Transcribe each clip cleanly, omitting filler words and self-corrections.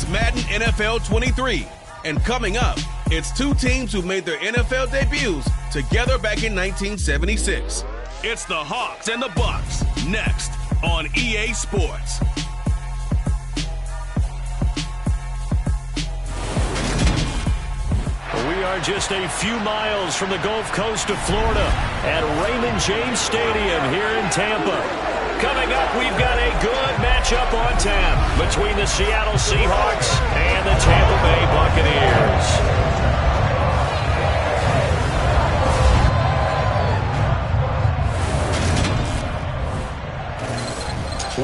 It's Madden NFL 23. And coming up, it's two teams who made their NFL debuts together back in 1976. It's the Hawks and the Bucks, next on EA Sports. We are just a few miles from the Gulf Coast of Florida at Raymond James Stadium here in Tampa. Coming up, we've got a good matchup on tap between the Seattle Seahawks and the Tampa Bay Buccaneers.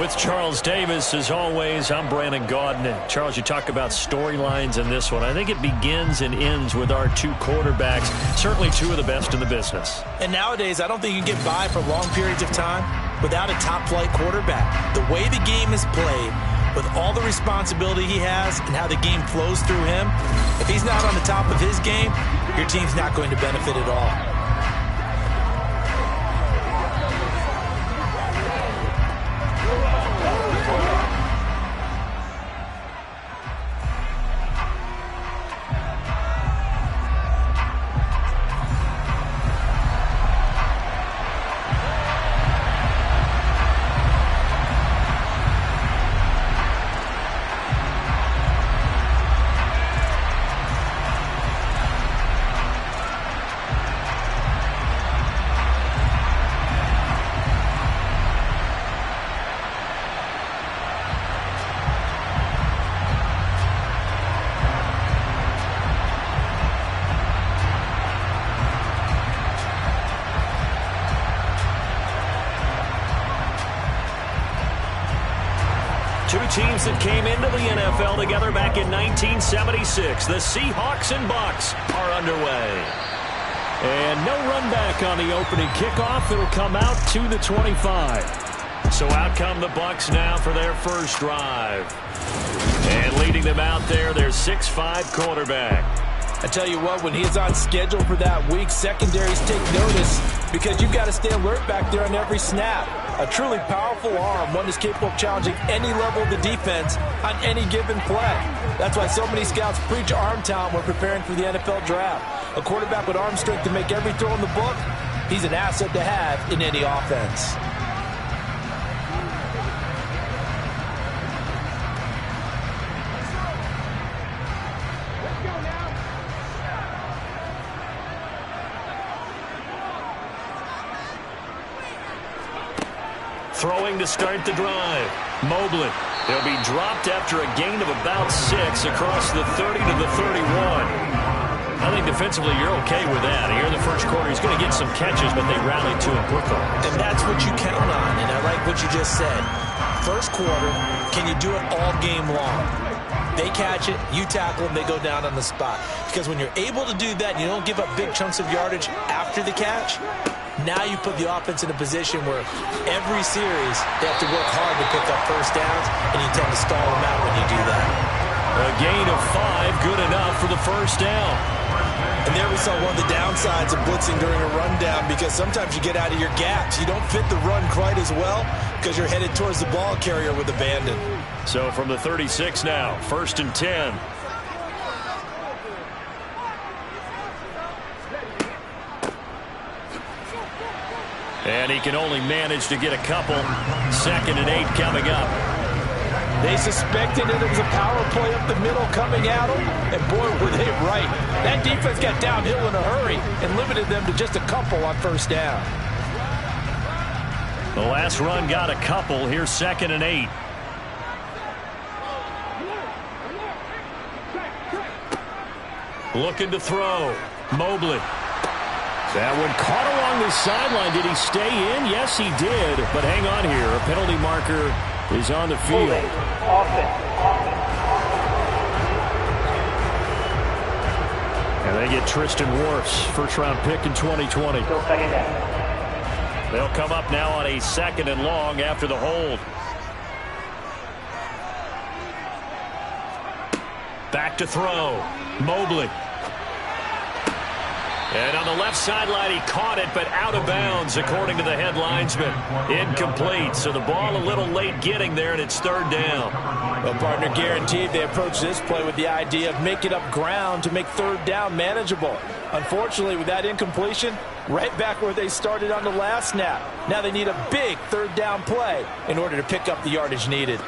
With Charles Davis, as always, I'm Brandon Gaudin. Charles, you talk about storylines in this one. I think it begins and ends with our two quarterbacks, certainly two of the best in the business. And nowadays, I don't think you can get by for long periods of time without a top-flight quarterback. The way the game is played, with all the responsibility he has and how the game flows through him, if he's not on the top of his game, your team's not going to benefit at all. Two teams that came into the NFL together back in 1976. The Seahawks and Bucks are underway. And no run back on the opening kickoff. It'll come out to the 25. So out come the Bucks now for their first drive. And leading them out there, their 6'5" quarterback. I tell you what, when he's on schedule for that week, secondaries take notice because you've got to stay alert back there on every snap. A truly powerful arm, one is capable of challenging any level of the defense on any given play. That's why so many scouts preach arm talent when preparing for the NFL draft. A quarterback with arm strength to make every throw in the book, he's an asset to have in any offense. Throwing to start the drive. Mobley. He'll be dropped after a gain of about 6 across the 30 to the 31. I think defensively you're okay with that. Here in the first quarter, he's going to get some catches, but they rallied to him quickly. And that's what you count on, and I like what you just said. First quarter, can you do it all game long? They catch it, you tackle them, they go down on the spot. Because when you're able to do that, and you don't give up big chunks of yardage after the catch, now you put the offense in a position where every series they have to work hard to pick up first downs, and you tend to stall them out when you do that. A gain of 5, good enough for the first down. And there we saw one of the downsides of blitzing during a rundown, because sometimes you get out of your gaps. You don't fit the run quite as well because you're headed towards the ball carrier with abandon. So from the 36 now, 1st and 10. And he can only manage to get a couple. 2nd and 8 coming up. They suspected it was a power play up the middle coming at them, and boy, were they right. That defense got downhill in a hurry and limited them to just a couple on first down. The last run got a couple. Here's 2nd and 8. Looking to throw. Mobley. That one caught along the sideline. Did he stay in? Yes, he did. But hang on here. A penalty marker is on the field. And they get Tristan Wirfs, first-round pick in 2020. They'll come up now on a 2nd and long after the hold. Back to throw. Mobley. And on the left sideline, he caught it, but out of bounds, according to the head linesman. Incomplete, so the ball a little late getting there, and it's third down. Well, partner, guaranteed they approach this play with the idea of making up ground to make third down manageable. Unfortunately, with that incompletion, right back where they started on the last snap. Now they need a big third down play in order to pick up the yardage needed.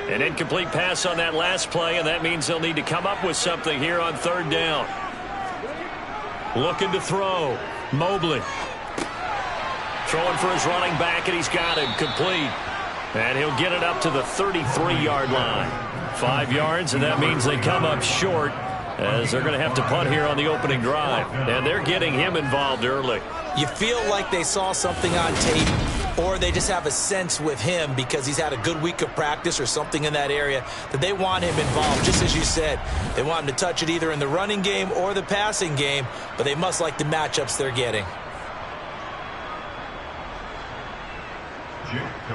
An incomplete pass on that last play, and that means they'll need to come up with something here on third down. Looking to throw. Mobley. Throwing for his running back, and he's got him complete. And he'll get it up to the 33-yard line. 5 yards, and that means they come up short as they're going to have to punt here on the opening drive. And they're getting him involved early. You feel like they saw something on tape, or they just have a sense with him because he's had a good week of practice or something in that area that they want him involved. Just as you said, they want him to touch it either in the running game or the passing game, but they must like the matchups they're getting.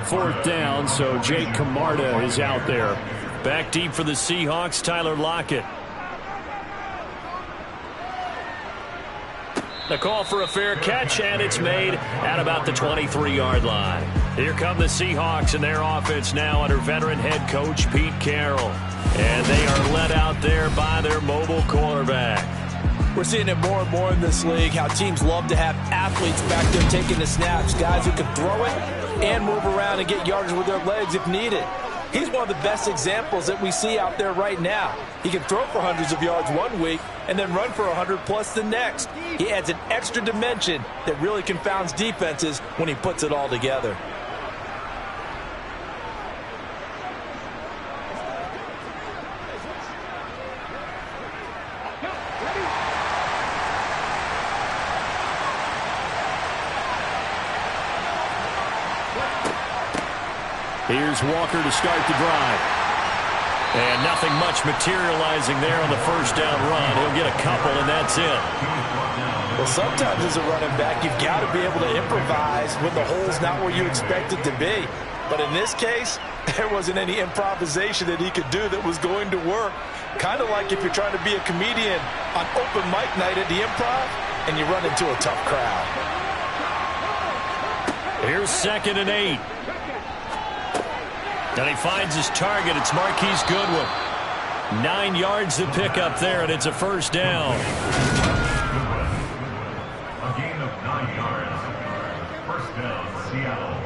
Fourth down, so Jake Camarda is out there. Back deep for the Seahawks, Tyler Lockett. The call for a fair catch, and it's made at about the 23-yard line. Here come the Seahawks and their offense now under veteran head coach Pete Carroll. And they are led out there by their mobile quarterback. We're seeing it more and more in this league, how teams love to have athletes back there taking the snaps, guys who can throw it and move around and get yardage with their legs if needed. He's one of the best examples that we see out there right now. He can throw for hundreds of yards one week and then run for 100+ the next. He adds an extra dimension that really confounds defenses when he puts it all together. Here's Walker to start the drive. And nothing much materializing there on the first down run. He'll get a couple, and that's it. Well, sometimes as a running back, you've got to be able to improvise when the hole's not where you expect it to be. But in this case, there wasn't any improvisation that he could do that was going to work. Kind of like if you're trying to be a comedian on open mic night at the Improv and you run into a tough crowd. Here's 2nd and 8. And he finds his target. It's Marquise Goodwin. 9 yards to pick up there, and it's a first down. A gain of 9 yards. First down, Seattle.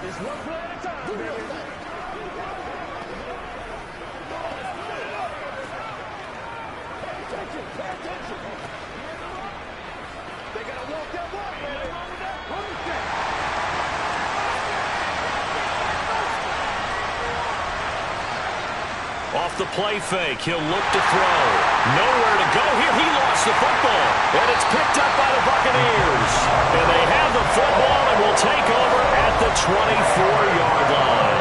It's one play at a time, baby. Pay attention. They got to walk that walk, baby. Off the play fake, he'll look to throw. Nowhere to go here. He lost the football. And it's picked up by the Buccaneers. And they have the football and will take over at the 24-yard line.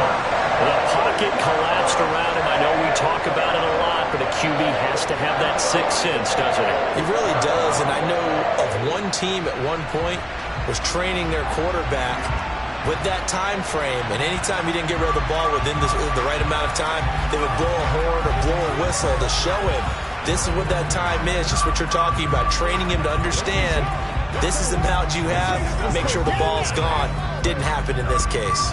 The pocket collapsed around him. I know we talk about it a lot, but a QB has to have that sixth sense, doesn't it? He really does, and I know of one team at one point was training their quarterback with that time frame, and anytime he didn't get rid of the ball within the right amount of time, they would blow a horn or blow a whistle to show him this is what that time is, just what you're talking about, training him to understand this is the amount you have, make sure the ball's gone. Didn't happen in this case.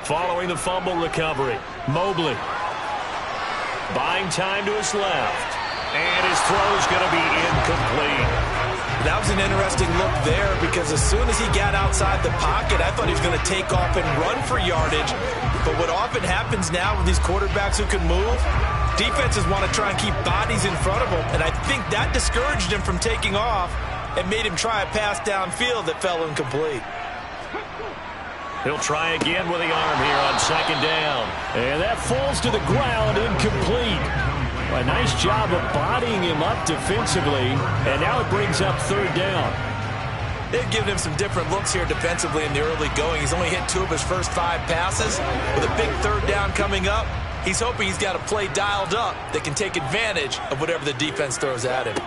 Following the fumble recovery, Mobley. Buying time to his left. And his throw's going to be incomplete. That was an interesting look there because as soon as he got outside the pocket, I thought he was going to take off and run for yardage. But what often happens now with these quarterbacks who can move, defenses want to try and keep bodies in front of them. And I think that discouraged him from taking off and made him try a pass downfield that fell incomplete. He'll try again with the arm here on 2nd down. And that falls to the ground, incomplete. A nice job of bodying him up defensively. And now it brings up 3rd down. They've given him some different looks here defensively in the early going. He's only hit 2 of his first 5 passes. With a big 3rd down coming up, he's hoping he's got a play dialed up that can take advantage of whatever the defense throws at him.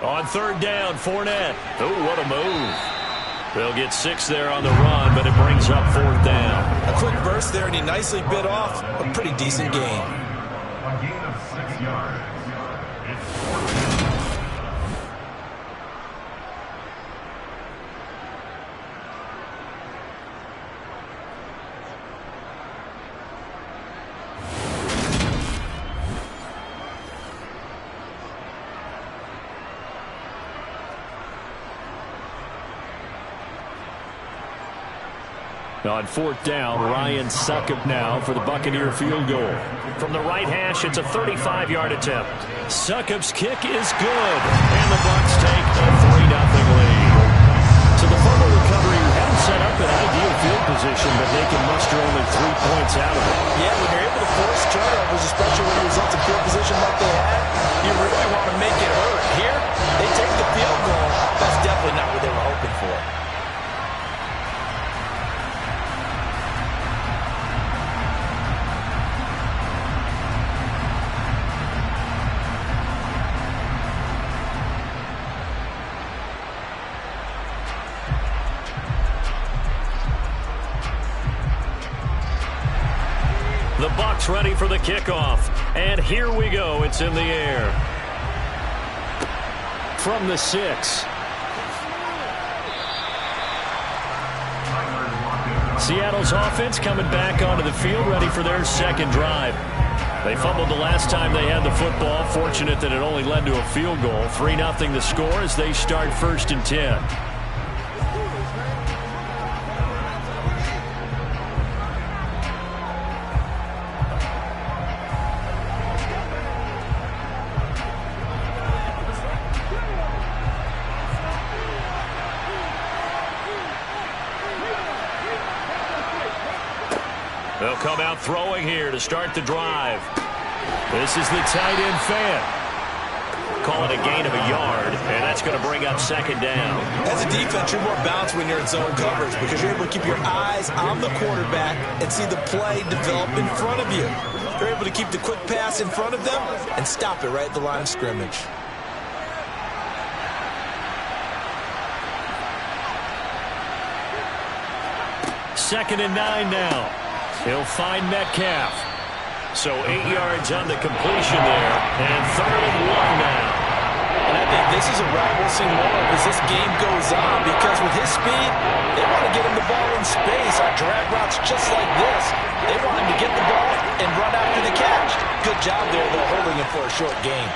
On third down, Fournette. Oh, what a move. They'll get 6 there on the run, but it brings up fourth down. A quick burst there, and he nicely bit off a pretty decent gain. A gain of 6 yards. It's 4th down. On fourth down, Ryan Succop now for the Buccaneer field goal. From the right hash, it's a 35-yard attempt. Succop's kick is good, and the Bucs take a 3-0 lead. So the fumble recovery hadn't set up an ideal field position, but they can muster only 3 points out of it. Yeah, when you're able to force turnovers, especially when it results in field position like they had, you really want to make it hurt. Here, they take the field goal. That's definitely not what they were hoping for. The Bucs ready for the kickoff. And here we go. It's in the air. From the 6. Seattle's offense coming back onto the field, ready for their second drive. They fumbled the last time they had the football. Fortunate that it only led to a field goal. 3-0 the score as they start 1st and 10. They'll come out throwing here to start the drive. This is the tight end fan. Call it a gain of a yard, and that's going to bring up 2nd down. As a defense, you're more balanced when you're in zone coverage because you're able to keep your eyes on the quarterback and see the play develop in front of you. You're able to keep the quick pass in front of them and stop it right at the line of scrimmage. Second and 9 now. He'll find Metcalf. So 8 yards on the completion there, and 3rd and 1 now. And I think this is a route we'll see more of as this game goes on because with his speed, they want to get him the ball in space on drag routes just like this. They want him to get the ball and run after the catch. Good job there, though, holding him for a short gain.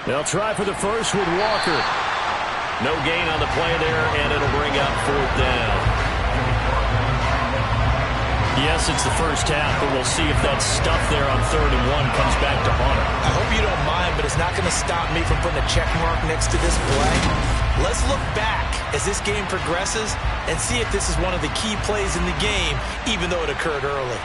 They'll try for the first with Walker. No gain on the play there, and it'll bring up 4th down. Yes, it's the first half, but we'll see if that stuff there on 3rd and 1 comes back to haunt him. I hope you don't mind, but it's not going to stop me from putting a check mark next to this play. Let's look back as this game progresses and see if this is one of the key plays in the game, even though it occurred early.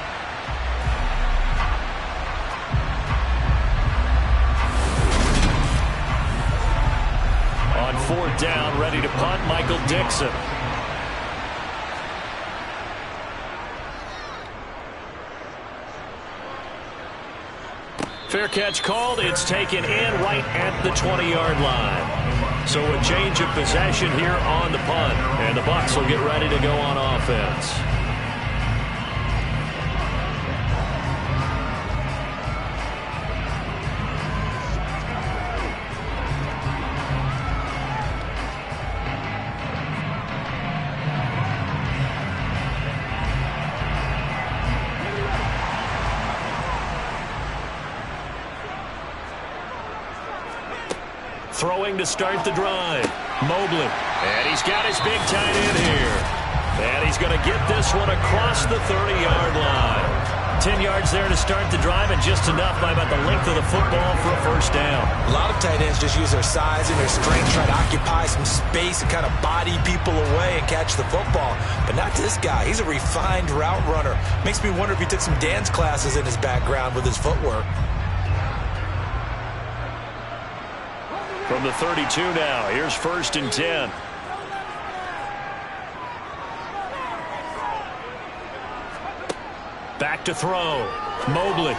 On 4th down, ready to punt, Michael Dixon. Fair catch called. It's taken in right at the 20-yard line. So a change of possession here on the punt. And the Bucs will get ready to go on offense. Throwing to start the drive. Mobley. And he's got his big tight end here. And he's going to get this one across the 30-yard line. 10 yards there to start the drive, and just enough by about the length of the football for a first down. A lot of tight ends just use their size and their strength, try to occupy some space and kind of body people away and catch the football. But not this guy. He's a refined route runner. Makes me wonder if he took some dance classes in his background with his footwork. From the 32 now, here's 1st and 10. Back to throw. Mobley.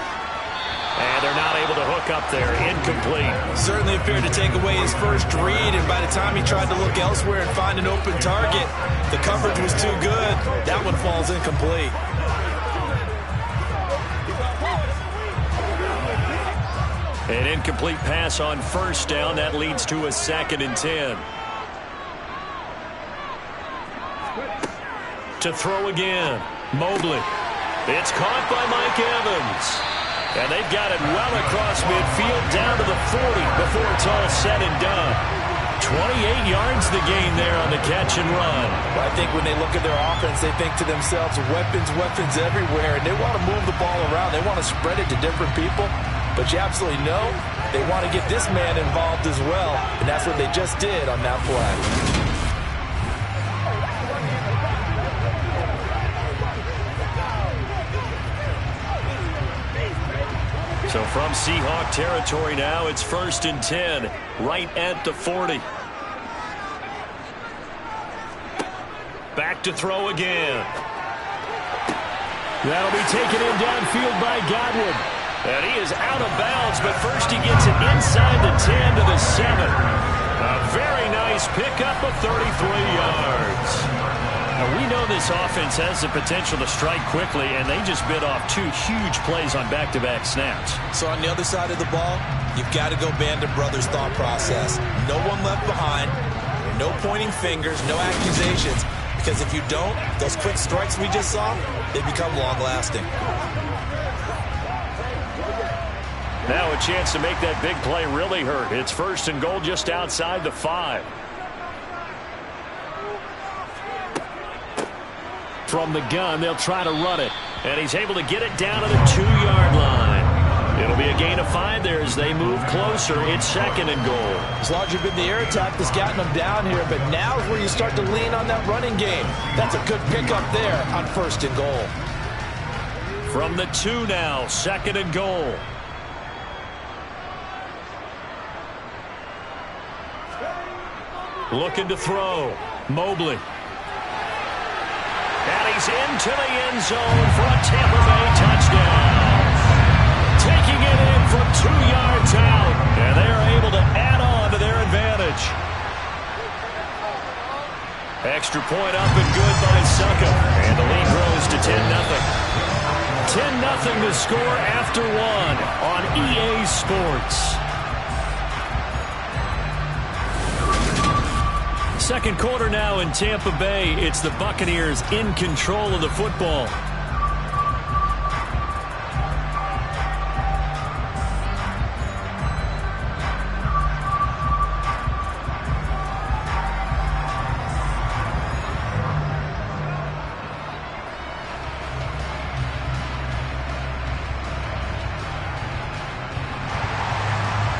And they're not able to hook up there. Incomplete. Certainly appeared to take away his first read, and by the time he tried to look elsewhere and find an open target, the coverage was too good. That one falls incomplete. An incomplete pass on first down. That leads to a 2nd and 10. To throw again. Mobley. It's caught by Mike Evans. And they've got it well across midfield down to the 40 before it's all said and done. 28 yards the gain there on the catch and run. Well, I think when they look at their offense, they think to themselves, weapons, weapons everywhere, and they want to move the ball around. They want to spread it to different people. But you absolutely know they want to get this man involved as well, and that's what they just did on that play. So from Seahawk territory now, it's 1st and 10, right at the 40. Back to throw again. That'll be taken in downfield by Godwin. And he is out of bounds, but first he gets it inside the 10 to the 7. A very nice pickup of 33 yards. Now, we know this offense has the potential to strike quickly, and they just bit off 2 huge plays on back-to-back snaps. So on the other side of the ball, you've got to go Band of Brothers thought process. No one left behind, no pointing fingers, no accusations, because if you don't, those quick strikes we just saw, they become long-lasting. Now a chance to make that big play really hurt. It's 1st and goal just outside the 5. From the gun, they'll try to run it. And he's able to get it down to the 2-yard line. It'll be a gain of 5 there as they move closer. It's 2nd and goal. It's largely been the air attack that's gotten them down here, but now is where you start to lean on that running game. That's a good pickup there on 1st and goal. From the 2 now, 2nd and goal. Looking to throw. Mobley. And he's into the end zone for a Tampa Bay touchdown. Taking it in from 2 yards out. And they are able to add on to their advantage. Extra point up and good by Succa. And the lead grows to 10-0. 10-0 to score after 1 on EA Sports. Second quarter now in Tampa Bay. It's the Buccaneers in control of the football.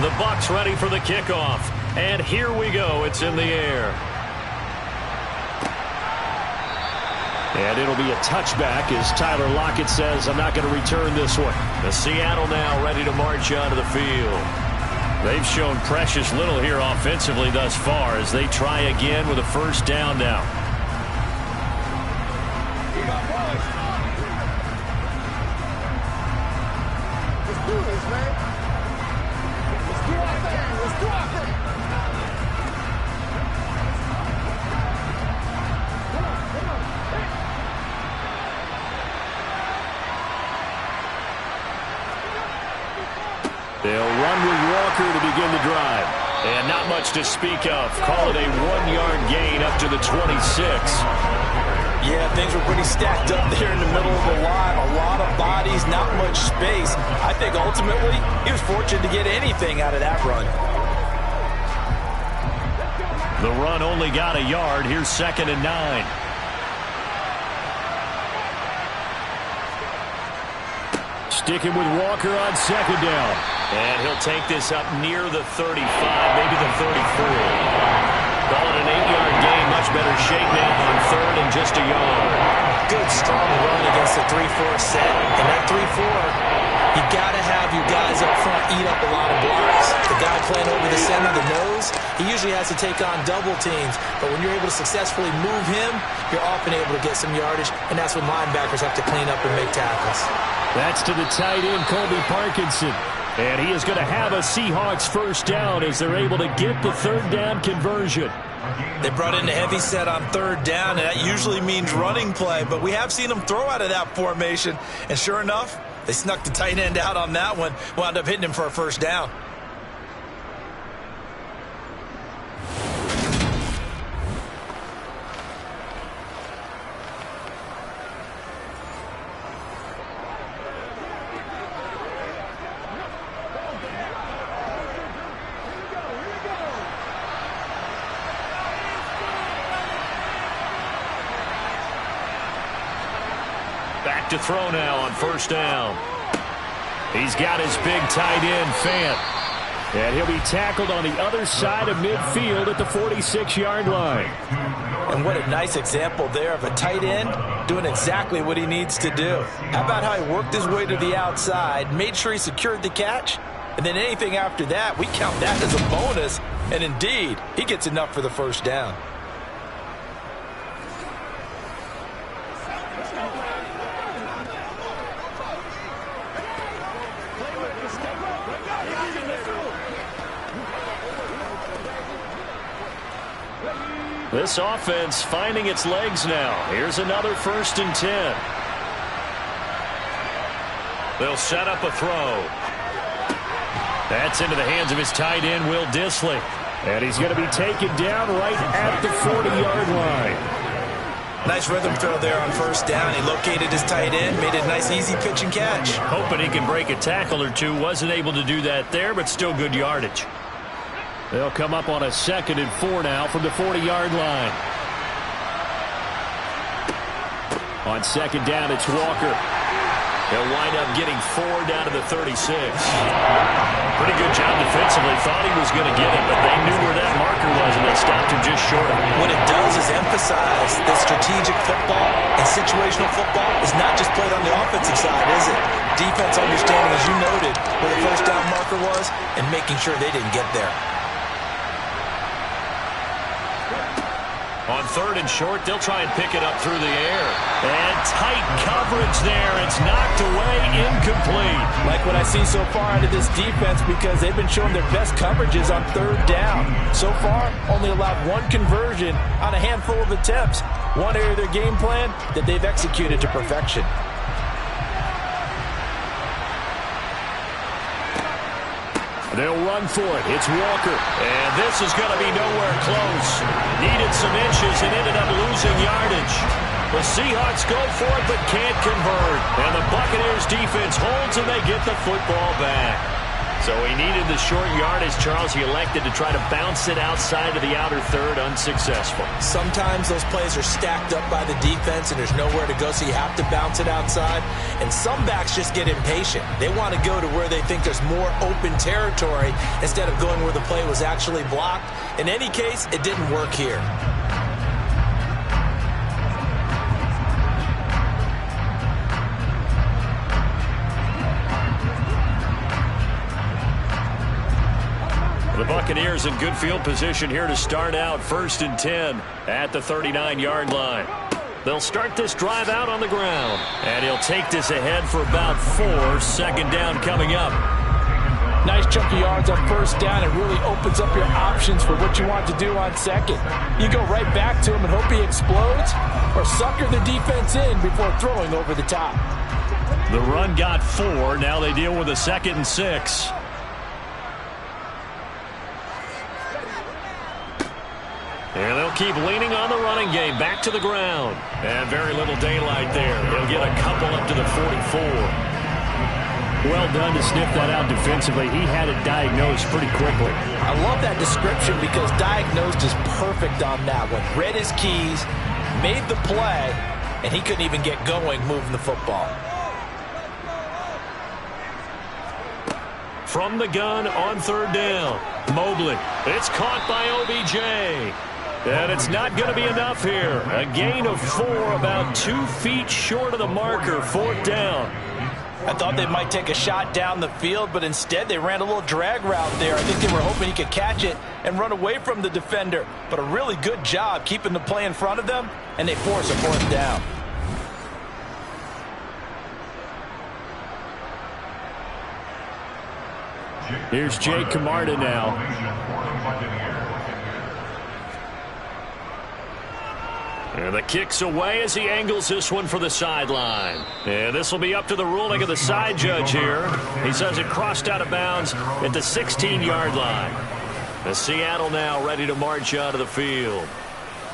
The Bucs ready for the kickoff. And here we go. It's in the air. And it'll be a touchback as Tyler Lockett says, I'm not going to return this one. The Seattle now ready to march onto the field. They've shown precious little here offensively thus far as they try again with a 1st down now. Let's do this, man. Let's do our thing. Let's do our thing. They'll run with Walker to begin the drive. And not much to speak of. Call it a 1-yard gain up to the 26. Yeah, things were pretty stacked up there in the middle of the line. A lot of bodies, not much space. I think ultimately he was fortunate to get anything out of that run. The run only got a yard. Here's 2nd and 9. Sticking with Walker on 2nd down. And he'll take this up near the 35, maybe the 34. Call it an 8-yard gain. Much better shape now on 3rd and just a yard. Good, strong run against the 3-4 set. And that 3-4 You got to have your guys up front eat up a lot of blocks. The guy playing over the center, the nose, he usually has to take on double teams. But when you're able to successfully move him, you're often able to get some yardage, and that's when linebackers have to clean up and make tackles. That's to the tight end, Colby Parkinson. And he is going to have a Seahawks first down as they're able to get the third down conversion. They brought in the heavy set on third down, and that usually means running play. But we have seen them throw out of that formation. And sure enough, they snuck the tight end out on that one, wound up hitting him for a first down. Back to throw now on first down. He's got his big tight end, Fant. And he'll be tackled on the other side of midfield at the 46-yard line. And what a nice example there of a tight end doing exactly what he needs to do. How about how he worked his way to the outside, made sure he secured the catch, and then anything after that, we count that as a bonus. And indeed, he gets enough for the first down. This offense finding its legs now. Here's another 1st and 10. They'll set up a throw. That's into the hands of his tight end, Will Dissly. And he's going to be taken down right at the 40-yard line. Nice rhythm throw there on first down. He located his tight end, made it a nice easy pitch and catch. Hoping he can break a tackle or two. Wasn't able to do that there, but still good yardage. They'll come up on a 2nd and 4 now from the 40-yard line. On 2nd down, it's Walker. He'll wind up getting 4 down to the 36. Pretty good job defensively. Thought he was going to get it, but they knew where that marker was, and they stopped him just short of it. What it does is emphasize that strategic football and situational football is not just played on the offensive side, is it? Defense understanding, as you noted, where the first down marker was and making sure they didn't get there. On 3rd and short, they'll try and pick it up through the air. And tight coverage there. It's knocked away, incomplete. Like what I see so far out of this defense, because they've been showing their best coverages on 3rd down. So far, only allowed 1 conversion on a handful of attempts. One area of their game plan that they've executed to perfection. They'll run for it. It's Walker. And this is going to be nowhere close. Needed some inches and ended up losing yardage. The Seahawks go for it but can't convert. And the Buccaneers defense holds and they get the football back. So he needed the short yardage, Charles. He elected to try to bounce it outside of the outer 3rd, unsuccessful. Sometimes those plays are stacked up by the defense and there's nowhere to go, so you have to bounce it outside. And some backs just get impatient. They want to go to where they think there's more open territory instead of going where the play was actually blocked. In any case, it didn't work here. The Buccaneers in good field position here to start out 1st and 10 at the 39-yard line. They'll start this drive out on the ground. And he'll take this ahead for about 4. 2nd down coming up. Nice chunk of yards on first down. It really opens up your options for what you want to do on 2nd. You go right back to him and hope he explodes, or sucker the defense in before throwing over the top. The run got 4. Now they deal with a 2nd and 6. And they'll keep leaning on the running game. Back to the ground. And very little daylight there. They'll get a couple up to the 44. Well done to sniff that out defensively. He had it diagnosed pretty quickly. I love that description because diagnosed is perfect on that one. Read his keys, made the play, and he couldn't even get going moving the football. From the gun on 3rd down. Mobley. It's caught by OBJ. And it's not going to be enough here. A gain of 4, about 2 feet short of the marker. 4th down. I thought they might take a shot down the field, but instead they ran a little drag route there. I think they were hoping he could catch it and run away from the defender. But a really good job keeping the play in front of them, and they force a 4th down. Here's Jake Camarda now. And the kick's away as he angles this one for the sideline. And this will be up to the ruling of the side judge here. He says it crossed out of bounds at the 16-yard line. The Seattle now ready to march out of the field.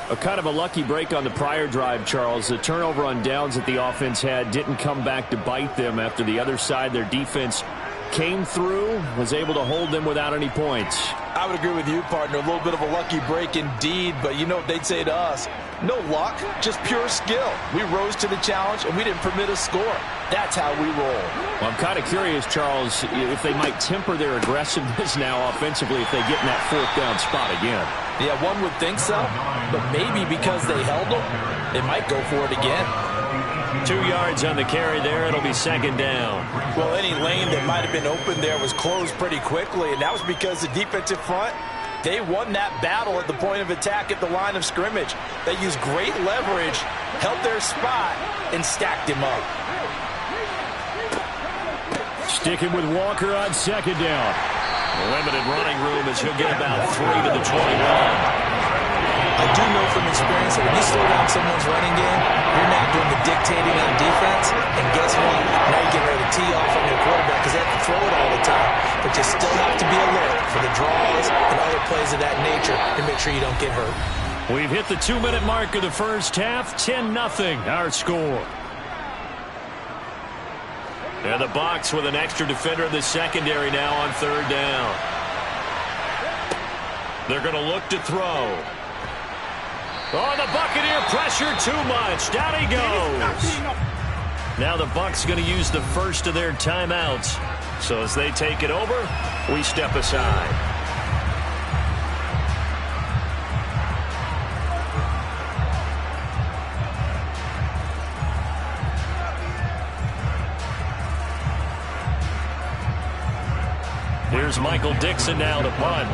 A kind of a lucky break on the prior drive, Charles. The turnover on downs that the offense had didn't come back to bite them after the other side. Their defense came through, was able to hold them without any points. I would agree with you, partner. A little bit of a lucky break indeed, but you know what they'd say to us? No luck, just pure skill. We rose to the challenge, and we didn't permit a score. That's how we roll. Well, I'm kind of curious, Charles, if they might temper their aggressiveness now offensively if they get in that 4th down spot again. Yeah, one would think so, but maybe because they held them, they might go for it again. 2 yards on the carry there. It'll be 2nd down. Well, any lane that might have been open there was closed pretty quickly, and that was because the defensive front, they won that battle at the point of attack at the line of scrimmage. They used great leverage, held their spot, and stacked him up. Sticking with Walker on 2nd down. Limited running room as he'll get about 3 to the 21. I do know from experience that when you slow down someone's running game, you're not doing the dictating on defense. And guess what? Now you get ready to tee off on your quarterback because they have to throw it all the time. But you still have to be alert for the draws and other plays of that nature to make sure you don't get hurt. We've hit the 2-minute mark of the first half. 10-0 our score. And the Bucs with an extra defender in the secondary now on 3rd down. They're going to look to throw. Oh, the Buccaneer pressure too much. Down he goes. Now the Bucs going to use the first of their timeouts. So as they take it over, we step aside. Here's Michael Dixon now to punt.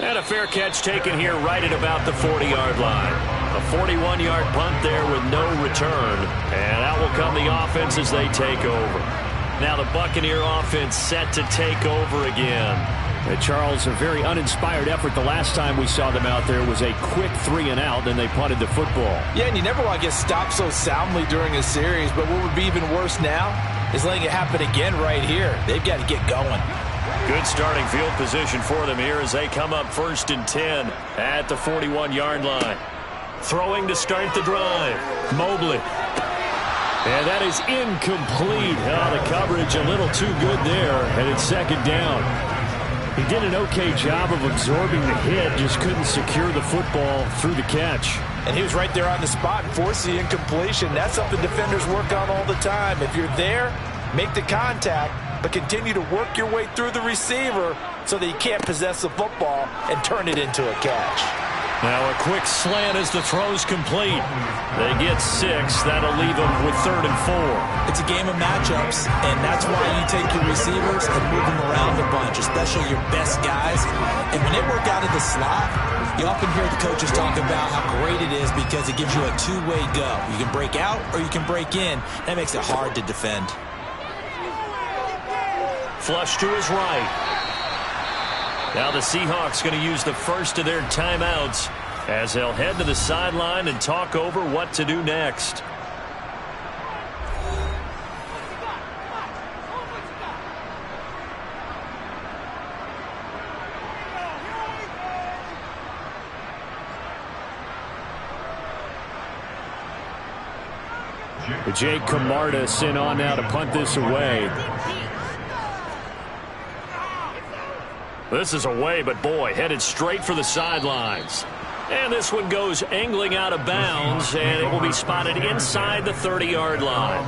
And a fair catch taken here right at about the 40-yard line. A 41-yard punt there with no return. And out will come the offense as they take over. Now the Buccaneer offense set to take over again. Charles, a very uninspired effort. The last time we saw them out there was a quick 3-and-out, then they punted the football. Yeah, and you never want to get stopped so soundly during a series. But what would be even worse now is letting it happen again right here. They've got to get going. Good starting field position for them here as they come up 1st and 10 at the 41-yard line. Throwing to start the drive. Mobley. And that is incomplete. Oh, the coverage a little too good there, and it's 2nd down. He did an okay job of absorbing the hit, just couldn't secure the football through the catch. And he was right there on the spot and forced the incompletion. That's something defenders work on all the time. If you're there, make the contact, but continue to work your way through the receiver so that you can't possess the football and turn it into a catch. Now a quick slant as the throw's complete. They get 6. That'll leave them with 3rd and 4. It's a game of matchups, and that's why you take your receivers and move them around a bunch, especially your best guys. And when they work out of the slot, you often hear the coaches talk about how great it is because it gives you a two-way go. You can break out or you can break in. That makes it hard to defend. Flush to his right. Now the Seahawks going to use the first of their timeouts as they'll head to the sideline and talk over what to do next. Jake Camarda sent on now to punt this away. This is away, but boy, headed straight for the sidelines. And this one goes angling out of bounds, and it will be spotted inside the 30-yard line.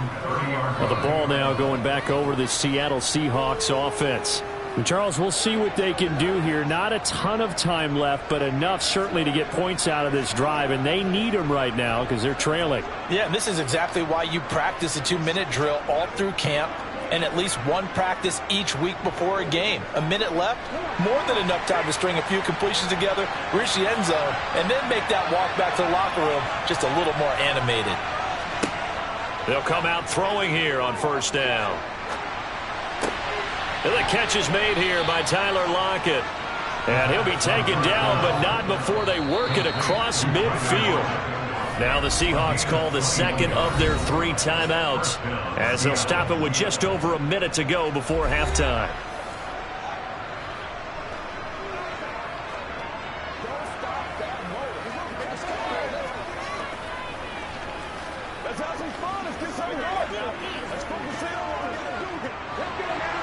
Well, the ball now going back over the Seattle Seahawks offense. Charles, we'll see what they can do here. Not a ton of time left, but enough certainly to get points out of this drive, and they need them right now because they're trailing. Yeah, and this is exactly why you practice a 2-minute drill all through camp and at least one practice each week before a game. A minute left, more than enough time to string a few completions together, reach the end zone, and then make that walk back to the locker room just a little more animated. They'll come out throwing here on first down. And the catch is made here by Tyler Lockett. And he'll be taken down, but not before they work it across midfield. Now the Seahawks call the second of their 3 timeouts as they'll stop it with just over a minute to go before halftime.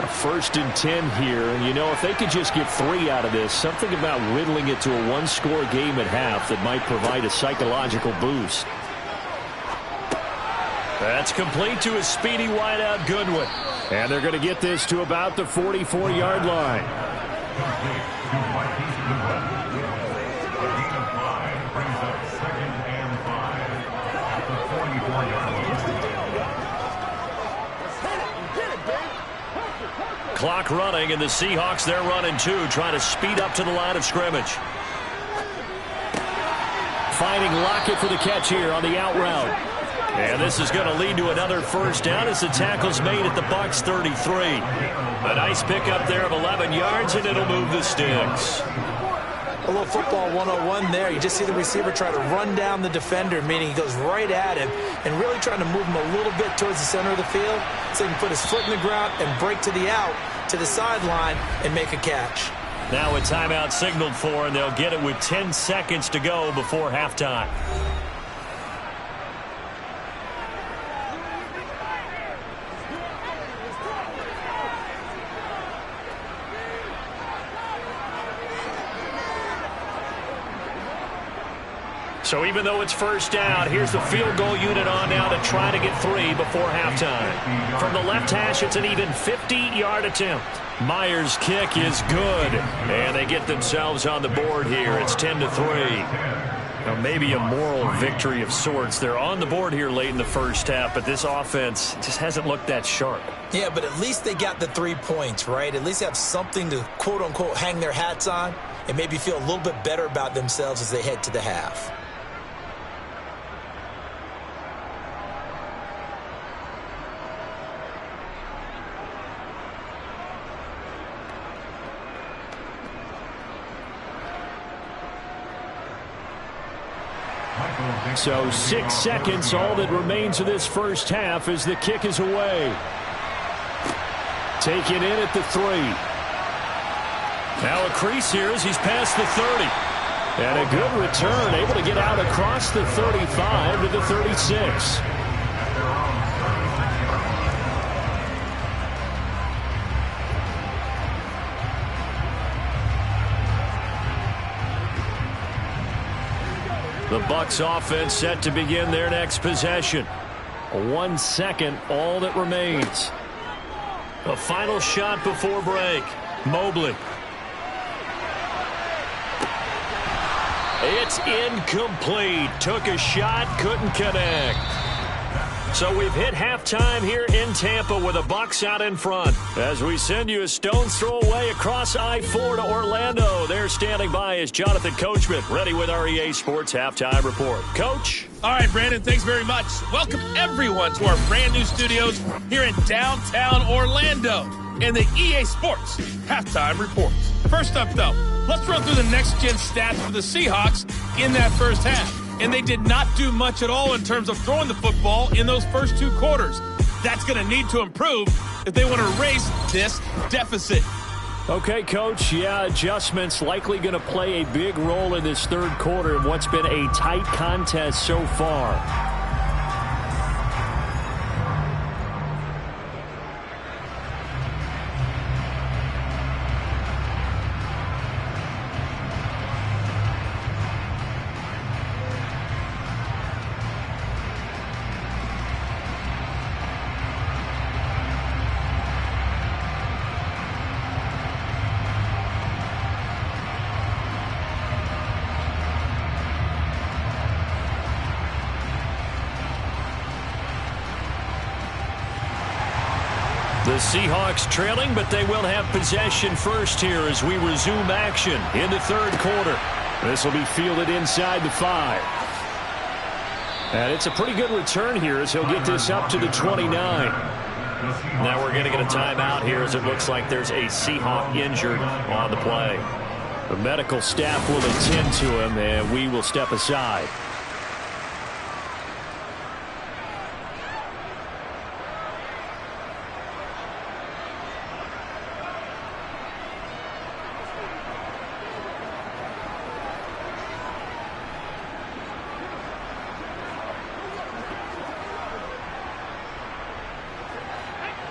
First and 10 here, and you know, if they could just get 3 out of this, something about whittling it to a 1-score game at half that might provide a psychological boost. That's complete to a speedy wideout Goodwin. And they're going to get this to about the 44-yard line. Clock running, and the Seahawks, they're running too, trying to speed up to the line of scrimmage. Finding Lockett for the catch here on the out route. And this is going to lead to another first down as the tackle's made at the Bucs 33. A nice pickup there of 11 yards, and it'll move the sticks. A little football 101 there. You just see the receiver try to run down the defender, meaning he goes right at him and really trying to move him a little bit towards the center of the field so he can put his foot in the ground and break to the out, to the sideline, and make a catch. Now a timeout signaled for, and they'll get it with 10 seconds to go before halftime. So even though it's first down, here's the field goal unit on now to try to get 3 before halftime. From the left hash, it's an even 50-yard attempt. Myers' kick is good, and they get themselves on the board here. It's 10-3. Now maybe a moral victory of sorts. They're on the board here late in the first half, but this offense just hasn't looked that sharp. Yeah, but at least they got the 3 points, right? At least have something to, quote-unquote, hang their hats on and maybe feel a little bit better about themselves as they head to the half. So 6 seconds, all that remains of this first half as the kick is away. Taken in at the 3. Now a crease here as he's past the 30. And a good return, able to get out across the 35 to the 36. The Bucs offense set to begin their next possession. 1 second, all that remains. A final shot before break. Mobley. It's incomplete. Took a shot, couldn't connect. So we've hit halftime here in Tampa with the Bucs out in front. As we send you a stone's throw away across I-4 to Orlando. There standing by is Jonathan Coachman, ready with our EA Sports Halftime Report. Coach? All right, Brandon, thanks very much. Welcome everyone to our brand new studios here in downtown Orlando and the EA Sports Halftime Report. First up, though, let's run through the next-gen stats for the Seahawks in that first half. And they did not do much at all in terms of throwing the football in those first 2 quarters. That's going to need to improve if they want to erase this deficit. Okay, Coach. Yeah, adjustments likely going to play a big role in this third quarter in what's been a tight contest so far. The Seahawks trailing, but they will have possession first here as we resume action in the third quarter. This will be fielded inside the 5. And it's a pretty good return here as he'll get this up to the 29. Now we're going to get a timeout here as it looks like there's a Seahawk injured on the play. The medical staff will attend to him, and we will step aside.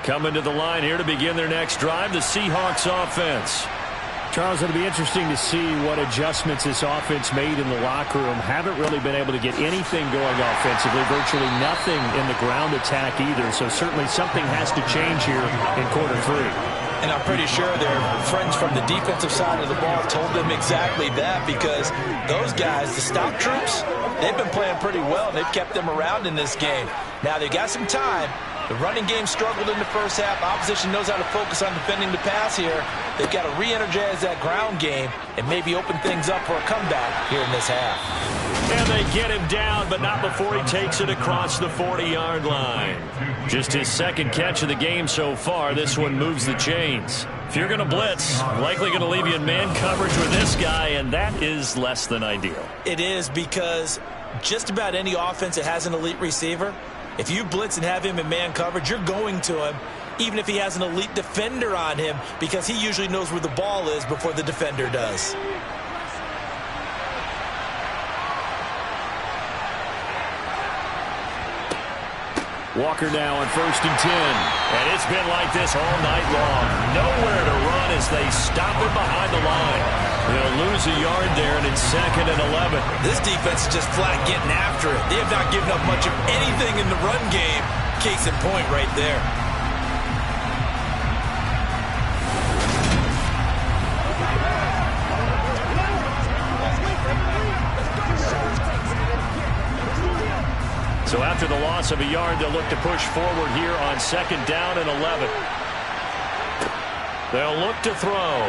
Coming to the line here to begin their next drive, the Seahawks offense. Charles, it'll be interesting to see what adjustments this offense made in the locker room. Haven't really been able to get anything going offensively, virtually nothing in the ground attack either. So certainly something has to change here in quarter 3. And I'm pretty sure their friends from the defensive side of the ball told them exactly that, because those guys, the stop troops, they've been playing pretty well, and they've kept them around in this game. Now, they've got some time. The running game struggled in the first half. Opposition knows how to focus on defending the pass here. They've got to re-energize that ground game and maybe open things up for a comeback here in this half. And they get him down, but not before he takes it across the 40-yard line. Just his second catch of the game so far. This one moves the chains. If you're going to blitz, likely going to leave you in man coverage with this guy, and that is less than ideal. It is, because just about any offense that has an elite receiver, if you blitz and have him in man coverage, you're going to him, even if he has an elite defender on him, because he usually knows where the ball is before the defender does. Walker now on 1st and 10. And it's been like this all night long. Nowhere to run as they stop him behind the line. They'll lose a yard there, and it's 2nd and 11. This defense is just flat getting after it. They have not given up much of anything in the run game. Case in point right there. So after the loss of a yard, they'll look to push forward here on 2nd down and 11. They'll look to throw.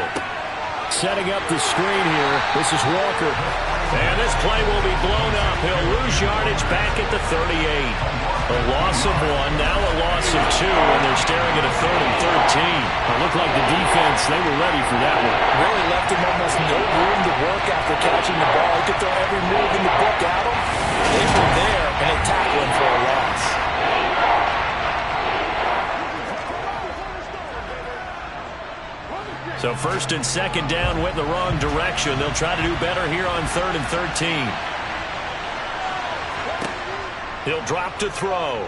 Setting up the screen here. This is Walker. And this play will be blown up. He'll lose yardage back at the 38. A loss of 1, now a loss of 2, and they're staring at a 3rd and 13. It looked like the defense, they were ready for that one. Really left him almost no room to work after catching the ball. He could throw every move in the book at him. They were there, and they tackled him for a loss. So 1st and 2nd down went the wrong direction. They'll try to do better here on 3rd and 13. He'll drop to throw.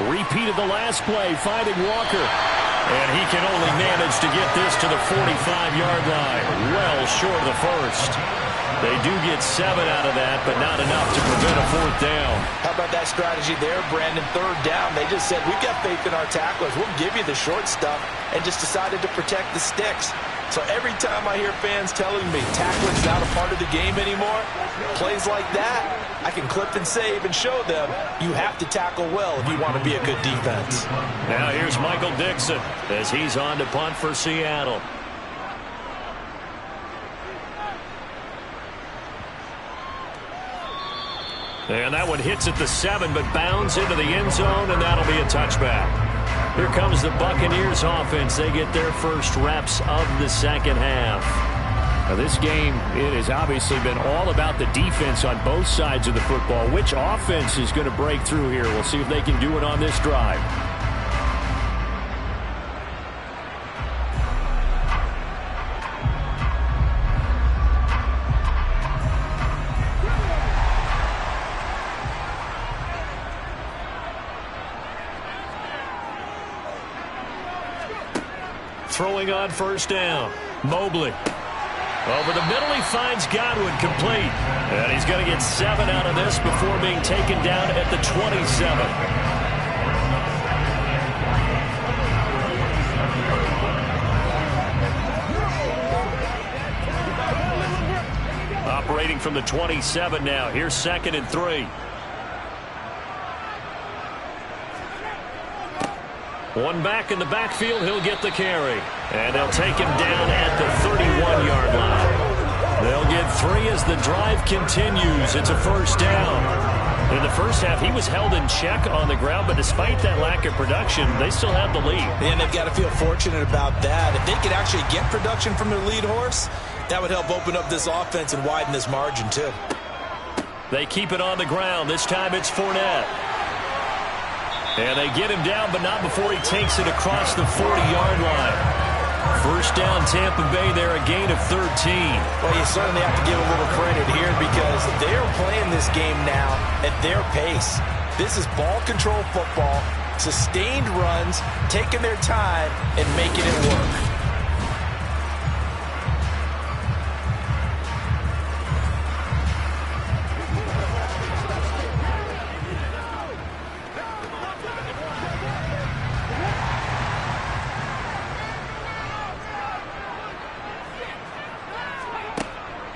Repeat of the last play, finding Walker. And he can only manage to get this to the 45-yard line. Well short of the first. They do get 7 out of that, but not enough to prevent a 4th down. How about that strategy there, Brandon? 3rd down. They just said, we've got faith in our tacklers. We'll give you the short stuff, and just decided to protect the sticks. So every time I hear fans telling me tackling's not a part of the game anymore, plays like that, I can clip and save and show them you have to tackle well if you want to be a good defense. Now here's Michael Dixon as he's on to punt for Seattle. And that one hits at the 7, but bounds into the end zone, and that'll be a touchback. Here comes the Buccaneers offense. They get their first reps of the second half. Now this game, it has obviously been all about the defense on both sides of the football. Which offense is going to break through here? We'll see if they can do it on this drive. Throwing on 1st down. Mobley. Over the middle, he finds Godwin complete. And he's going to get 7 out of this before being taken down at the 27. Operating from the 27 now. Here's 2nd and 3. One back in the backfield, he'll get the carry. And they'll take him down at the 31-yard line. They'll get 3 as the drive continues. It's a first down. In the first half, he was held in check on the ground, but despite that lack of production, they still have the lead. And they've got to feel fortunate about that. If they could actually get production from their lead horse, that would help open up this offense and widen this margin, too. They keep it on the ground. This time it's Fournette. And they get him down, but not before he takes it across the 40-yard line. First down, Tampa Bay there, a gain of 13. Well, you certainly have to give a little credit here because they are playing this game now at their pace. This is ball control football, sustained runs, taking their time, and making it work.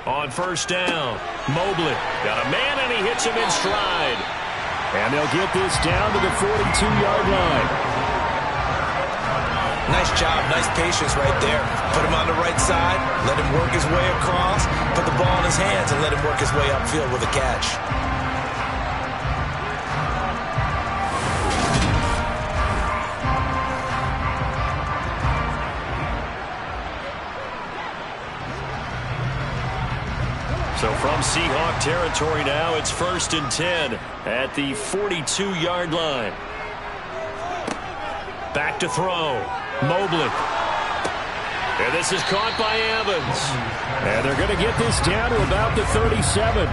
On first down, Mobley got a man and he hits him in stride. And they'll get this down to the 42-yard line. Nice job, nice patience right there. Put him on the right side, let him work his way across, put the ball in his hands and let him work his way upfield with a catch. So from Seahawk territory now, it's 1st and 10 at the 42-yard line. Back to throw. Mobley. And this is caught by Evans. And they're going to get this down to about the 37.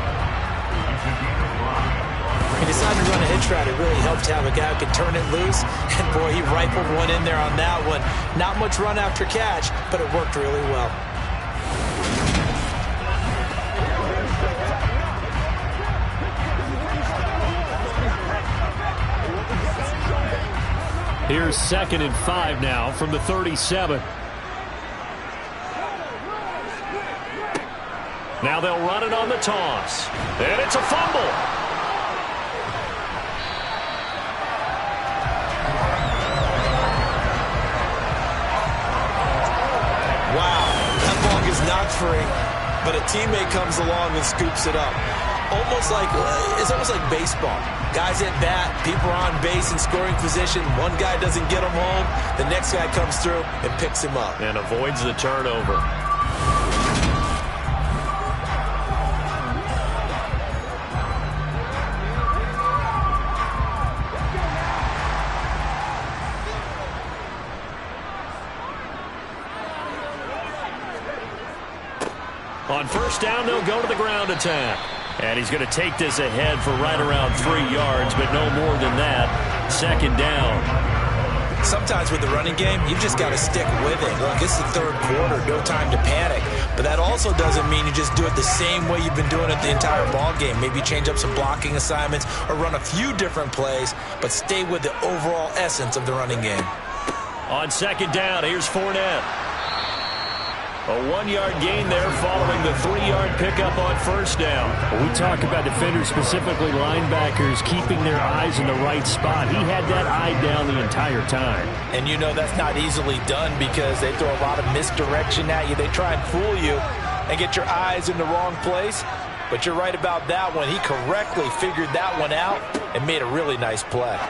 He decided to run a hitch route. It really helped to have a guy who could turn it loose. And, boy, he rifled one in there on that one. Not much run after catch, but it worked really well. Here's 2nd and 5 now from the 37. Now they'll run it on the toss. And it's a fumble. Wow, that ball gets knocked free, but a teammate comes along and scoops it up. It's almost like baseball. Guys at bat, people are on base in scoring position. One guy doesn't get him home. The next guy comes through and picks him up. And avoids the turnover. On first down, they'll go to the ground attack. And he's going to take this ahead for right around 3 yards, but no more than that. 2nd down. Sometimes with the running game, you've just got to stick with it. Look, it's the 3rd quarter, no time to panic. But that also doesn't mean you just do it the same way you've been doing it the entire ball game. Maybe change up some blocking assignments or run a few different plays, but stay with the overall essence of the running game. On 2nd down, here's Fournette. A 1-yard gain there following the 3-yard pickup on first down. We talk about defenders, specifically linebackers, keeping their eyes in the right spot. He had that eye down the entire time. And you know that's not easily done because they throw a lot of misdirection at you. They try and fool you and get your eyes in the wrong place. But you're right about that one. He correctly figured that one out and made a really nice play.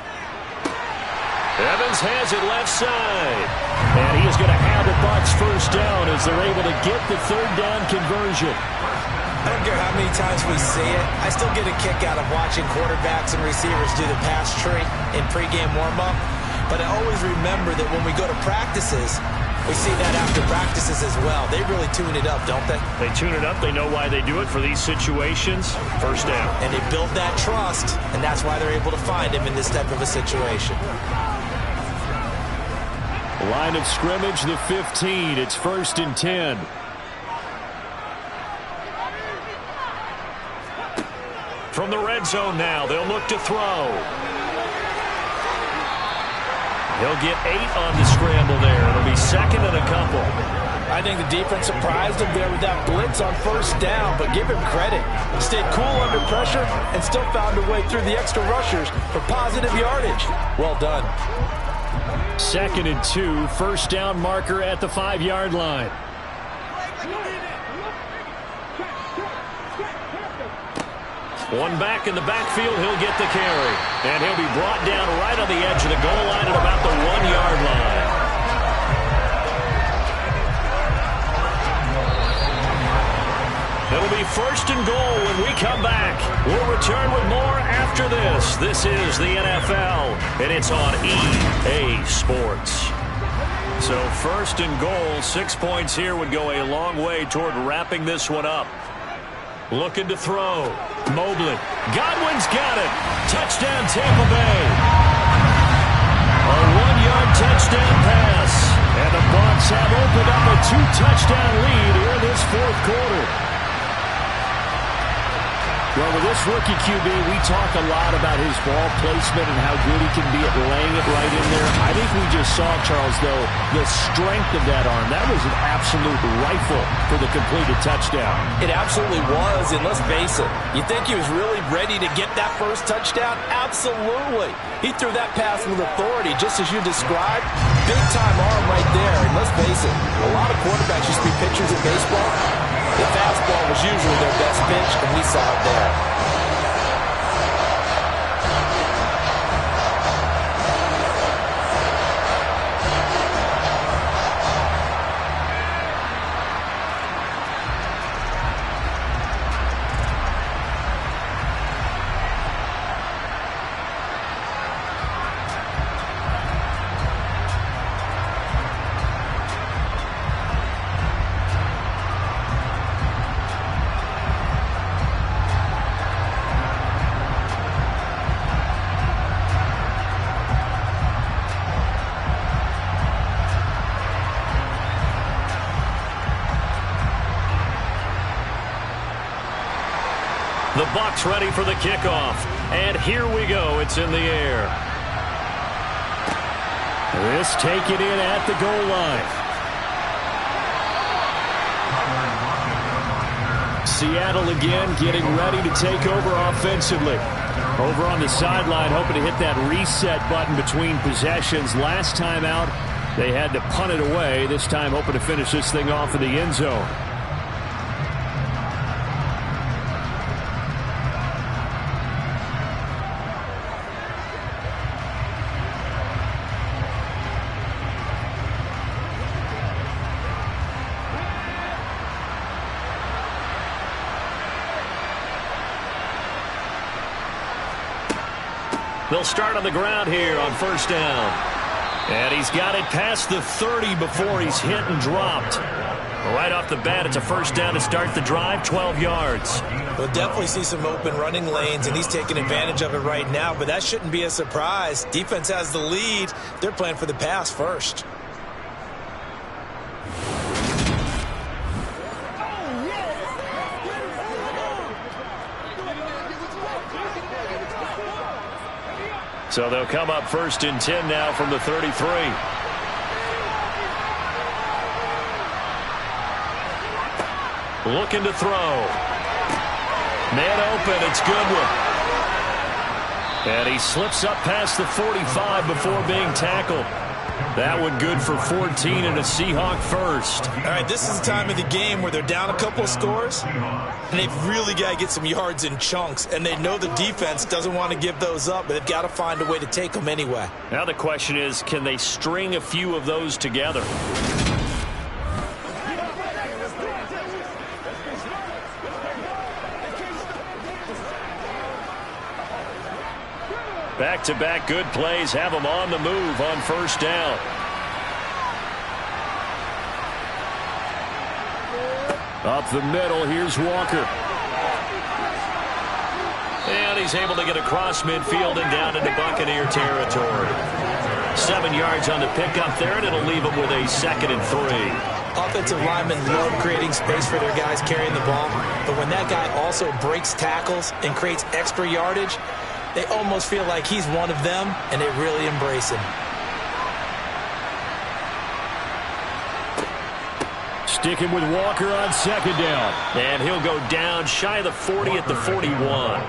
Evans has it left side. And he is going to have the Bucs first down as they're able to get the 3rd down conversion. I don't care how many times we see it. I still get a kick out of watching quarterbacks and receivers do the pass tree in pregame warm-up. But I always remember that when we go to practices, we see that after practices as well. They really tune it up, don't they? They tune it up. They know why they do it for these situations. First down. And they build that trust, and that's why they're able to find him in this type of a situation. Line of scrimmage, the 15. It's 1st and 10. From the red zone now, they'll look to throw. He'll get 8 on the scramble there. It'll be 2nd and a couple. I think the defense surprised him there with that blitz on first down, but give him credit. Stayed cool under pressure and still found a way through the extra rushers for positive yardage. Well done. 2nd and 2, first down marker at the 5-yard line. One back in the backfield, he'll get the carry. And he'll be brought down right on the edge of the goal line at about the 1-yard line. It'll be 1st and goal when we come back. We'll return with more after this. This is the NFL, and it's on EA Sports. So 1st and goal, 6 points here would go a long way toward wrapping this one up. Looking to throw. Mobley. Godwin's got it. Touchdown, Tampa Bay. A 1-yard touchdown pass. And the Bucs have opened up a 2-touchdown lead here in this 4th quarter. Well, with this rookie QB, we talk a lot about his ball placement and how good he can be at laying it right in there. I think we just saw, Charles, though, the strength of that arm. That was an absolute rifle for the completed touchdown. It absolutely was, and let's face it, you think he was really ready to get that first touchdown? Absolutely. He threw that pass with authority, just as you described. Big-time arm right there, and let's face it, a lot of quarterbacks used to be pitchers in baseball. The fastball was usually their best pitch, and we saw it there. The Bucs ready for the kickoff. And here we go. It's in the air. This taken in at the goal line. Seattle again getting ready to take over offensively. Over on the sideline, hoping to hit that reset button between possessions. Last time out, they had to punt it away. This time hoping to finish this thing off in the end zone. They'll start on the ground here on 1st down. And he's got it past the 30 before he's hit and dropped. Right off the bat, it's a 1st down to start the drive, 12 yards. We'll definitely see some open running lanes, and he's taking advantage of it right now, but that shouldn't be a surprise. Defense has the lead. They're playing for the pass first. So they'll come up 1st and 10 now from the 33. Looking to throw. Man open, it's Goodwin. And he slips up past the 45 before being tackled. That one good for 14 and a Seahawk first. All right, this is the time of the game where they're down a couple of scores, and they've really got to get some yards in chunks, and they know the defense doesn't want to give those up, but they've got to find a way to take them anyway. Now the question is, can they string a few of those together? Back-to-back good plays have them on the move on 1st down. Up the middle, here's Walker. And he's able to get across midfield and down into Buccaneer territory. 7 yards on the pickup there, and it'll leave them with a 2nd and 3. Offensive linemen love creating space for their guys carrying the ball, but when that guy also breaks tackles and creates extra yardage, they almost feel like he's one of them, and they really embrace him. Sticking with Walker on 2nd down. And he'll go down shy of the 40 at the 41.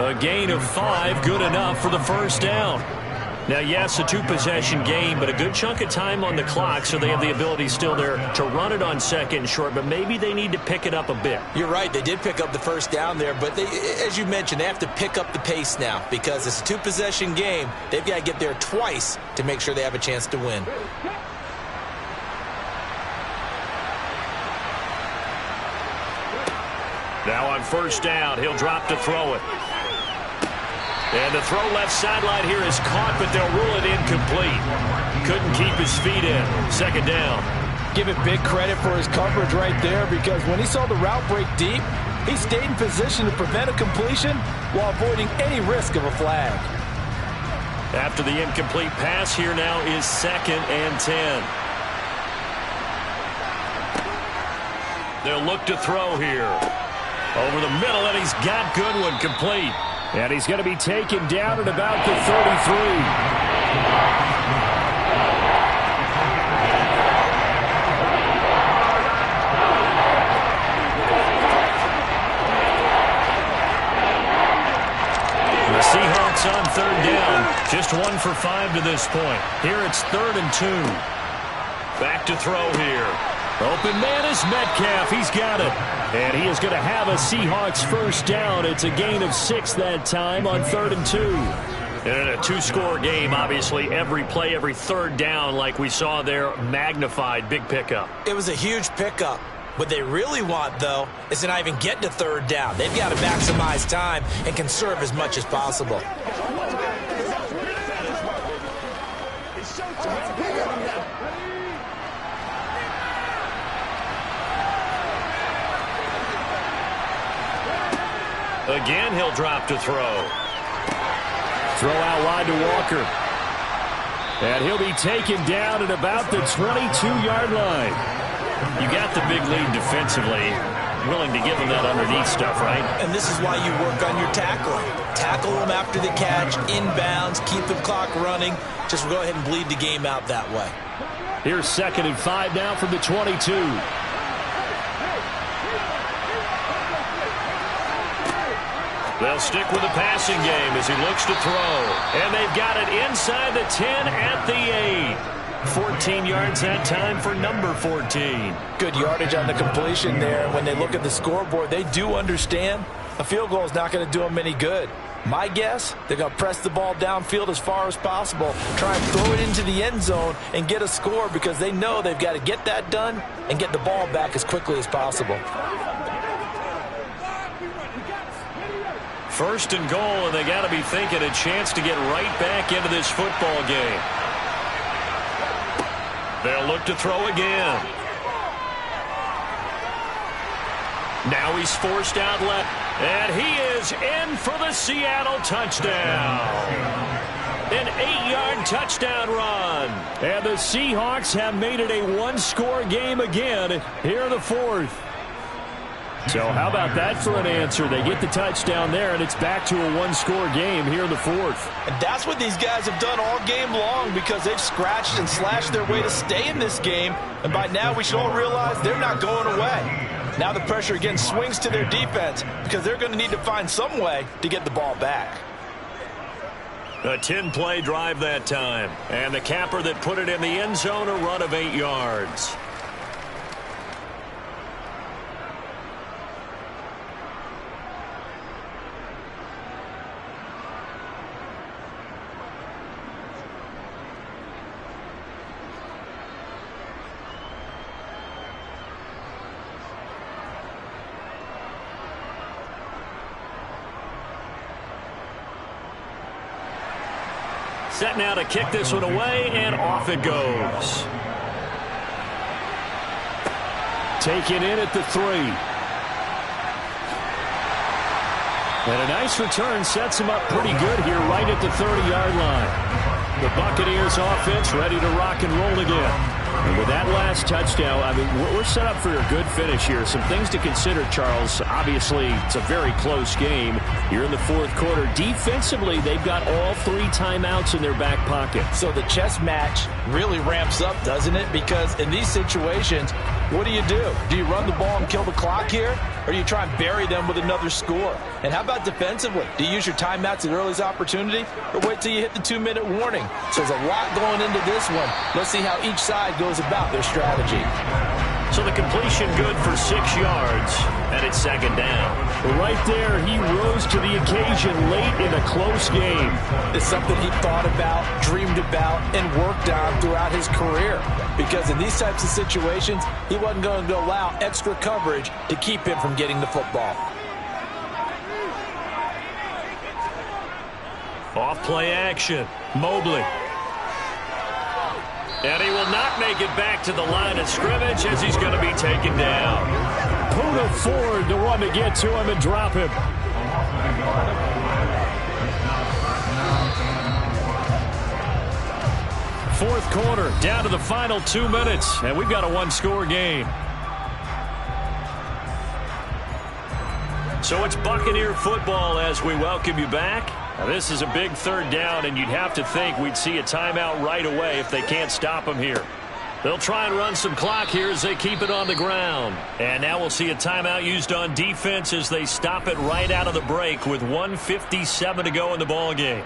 A gain of 5, good enough for the 1st down. Now, yes, a two-possession game, but a good chunk of time on the clock, so they have the ability still there to run it on second and short, but maybe they need to pick it up a bit. You're right. They did pick up the first down there, but as you mentioned, they have to pick up the pace now because it's a two-possession game. They've got to get there twice to make sure they have a chance to win. Now on first down, he'll drop to throw it. And the throw left sideline here is caught, but they'll rule it incomplete. Couldn't keep his feet in. Second down. Give it big credit for his coverage right there because when he saw the route break deep, he stayed in position to prevent a completion while avoiding any risk of a flag. After the incomplete pass, here now is 2nd and 10. They'll look to throw here. Over the middle, and he's got Goodwin complete. And he's going to be taken down at about the 33. Seahawks on 3rd down. Just 1 for 5 to this point. Here it's 3rd and 2. Back to throw here. Open man is Metcalf. He's got it. And he is going to have a Seahawks first down. It's a gain of 6 that time on 3rd and 2. And in a two-score game, obviously, every play, every 3rd down, like we saw there, magnified. Big pickup. It was a huge pickup. What they really want, though, is to not even get to 3rd down. They've got to maximize time and conserve as much as possible. Again, he'll drop to throw. Throw out wide to Walker. And he'll be taken down at about the 22-yard line. You got the big lead defensively. Willing to give them that underneath stuff, right? And this is why you work on your tackling. Tackle them after the catch, inbounds, keep the clock running. Just go ahead and bleed the game out that way. Here's 2nd and 5 now from the 22. They'll stick with the passing game as he looks to throw. And they've got it inside the 10 at the 8. 14 yards that time for number 14. Good yardage on the completion there. When they look at the scoreboard, they do understand a field goal is not going to do them any good. My guess, they're going to press the ball downfield as far as possible, try and throw it into the end zone and get a score because they know they've got to get that done and get the ball back as quickly as possible. 1st and goal, and they got to be thinking a chance to get right back into this football game. They'll look to throw again. Now he's forced out left, and he is in for the Seattle touchdown. An 8-yard touchdown run. And the Seahawks have made it a one-score game again here in the 4th. So how about that for an answer? They get the touchdown there, and it's back to a one-score game here in the 4th. And that's what these guys have done all game long because they've scratched and slashed their way to stay in this game. And by now we should all realize they're not going away. Now the pressure again swings to their defense because they're going to need to find some way to get the ball back. A 10-play drive that time. And the capper that put it in the end zone, a run of 8 yards. Set now to kick this one away, and off it goes. Taken in at the 3. And a nice return sets him up pretty good here right at the 30-yard line. The Buccaneers offense ready to rock and roll again. And with that last touchdown, I mean, we're set up for a good finish here. Some things to consider, Charles. Obviously, it's a very close game. You're in the 4th quarter. Defensively, they've got all 3 timeouts in their back pocket. So the chess match really ramps up, doesn't it? Because in these situations, what do? Do you run the ball and kill the clock here? Or do you try and bury them with another score? And how about defensively? Do you use your timeouts at earliest opportunity? Or wait till you hit the 2-minute warning? So there's a lot going into this one. Let's see how each side goes about their strategy. So the completion good for 6 yards, and it's second down. Right there, he rose to the occasion late in a close game. It's something he thought about, dreamed about, and worked on throughout his career. Because in these types of situations, he wasn't going to allow extra coverage to keep him from getting the football. Off play action. Mobley. And he will not make it back to the line of scrimmage as he's going to be taken down. Puda Ford, the one to get to him and drop him. Fourth quarter, down to the final 2 minutes, and we've got a one-score game. So it's Buccaneer football as we welcome you back. Now, this is a big third down, and you'd have to think we'd see a timeout right away if they can't stop them here. They'll try and run some clock here as they keep it on the ground. And now we'll see a timeout used on defense as they stop it right out of the break with 1:57 to go in the ball game.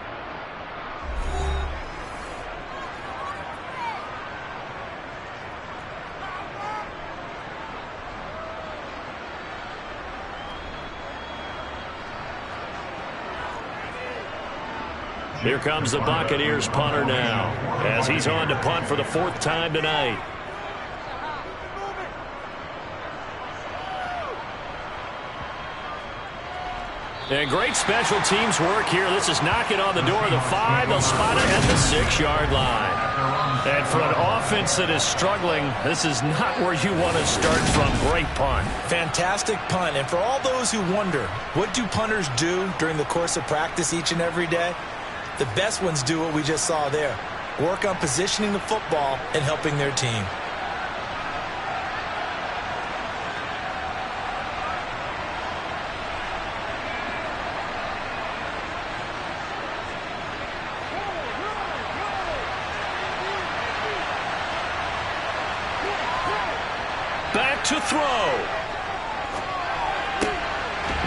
Here comes the Buccaneers punter now as he's on to punt for the 4th time tonight. And great special teams work here. This is knocking on the door of the 5. They'll spot it at the 6-yard line. And for an offense that is struggling, this is not where you want to start from. Great punt. Fantastic punt. And for all those who wonder, what do punters do during the course of practice each and every day? The best ones do what we just saw there. Work on positioning the football and helping their team. Back to throw.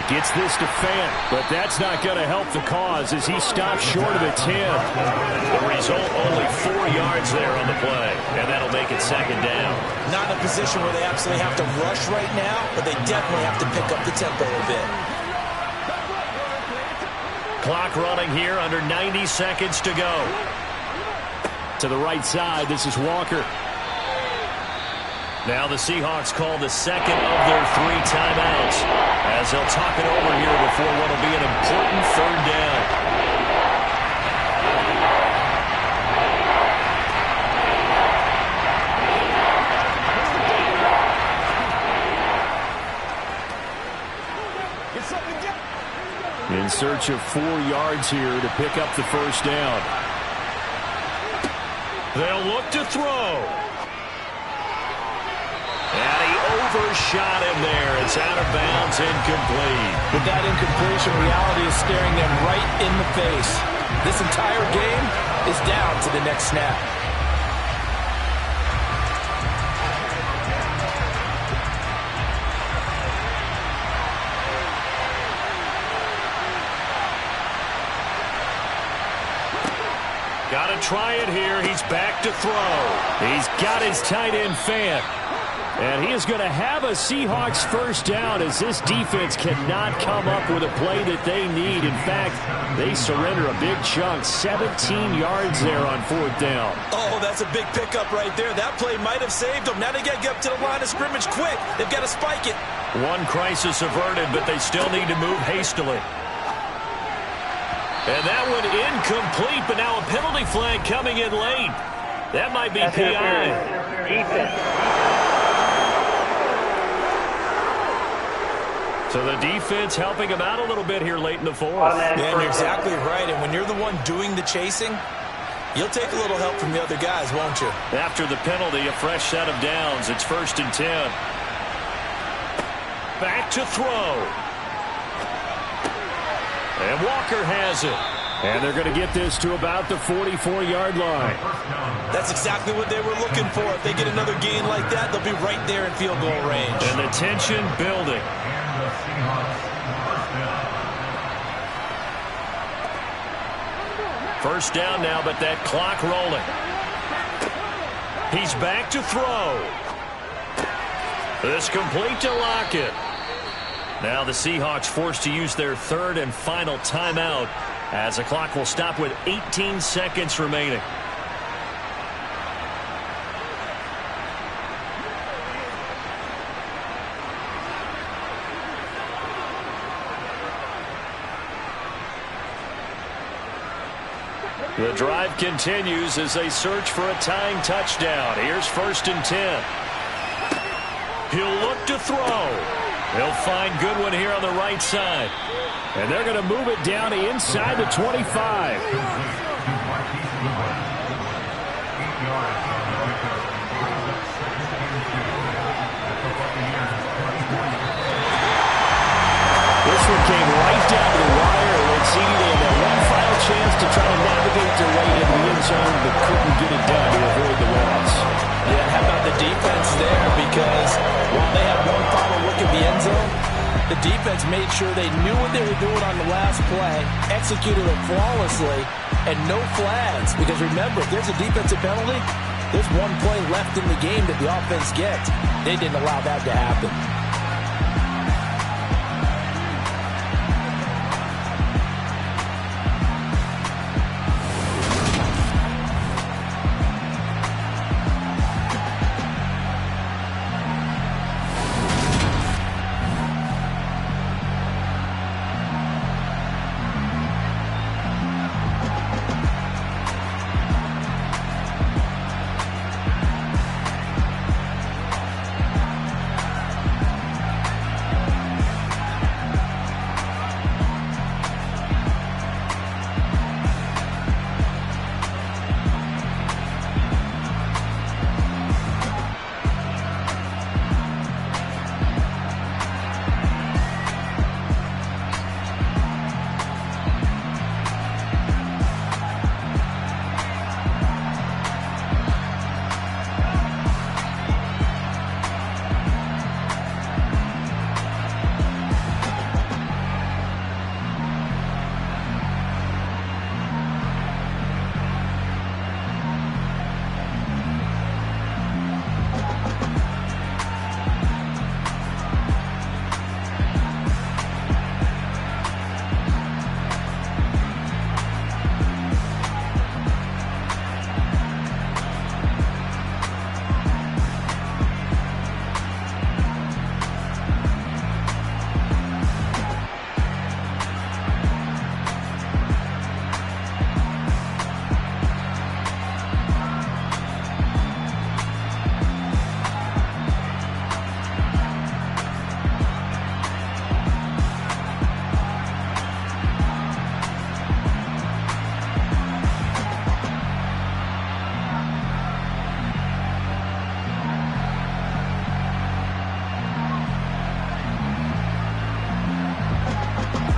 Gets this to Fant, but that's not going to help the cause as he stops short of the 10. The result, only 4 yards there on the play, and that'll make it second down. Not in a position where they absolutely have to rush right now, but they definitely have to pick up the tempo a bit. Clock running here, under 90 seconds to go. To the right side, this is Walker. Now the Seahawks call the second of their 3 timeouts as they'll talk it over here before what will be an important third down. In search of 4 yards here to pick up the first down. They'll look to throw. And he overshot him there. It's out of bounds, incomplete. With that incompletion, reality is staring them right in the face. This entire game is down to the next snap. Got to try it here. He's back to throw. He's got his tight end Fant. And he is going to have a Seahawks first down as this defense cannot come up with a play that they need. In fact, they surrender a big chunk, 17 yards there on 4th down. Oh, that's a big pickup right there. That play might have saved them. Now they got to get up to the line of scrimmage quick. They've got to spike it. One crisis averted, but they still need to move hastily. And that one incomplete, but now a penalty flag coming in late. That might be PI. So the defense helping him out a little bit here late in the 4th. Yeah, you're exactly right. And when you're the one doing the chasing, you'll take a little help from the other guys, won't you? After the penalty, a fresh set of downs. It's 1st and 10. Back to throw. And Walker has it. And they're going to get this to about the 44-yard line. That's exactly what they were looking for. If they get another gain like that, they'll be right there in field goal range. And the tension building. First down now, but that clock rolling. He's back to throw. This complete to Lockett. Now the Seahawks forced to use their third and final timeout as the clock will stop with 18 seconds remaining. The drive continues as they search for a tying touchdown. Here's 1st and 10. He'll look to throw. He'll find Goodwin here on the right side. And they're going to move it down inside the 25. This one came right down to the wire. And CeeDee, they had that one final chance to try to navigate their way into the end zone, but couldn't get it done to avoid the loss. Yeah, how about the defense there? Because while they had one final look at the end zone, the defense made sure they knew what they were doing on the last play, executed it flawlessly, and no flags. Because remember, if there's a defensive penalty, there's one play left in the game that the offense gets. They didn't allow that to happen.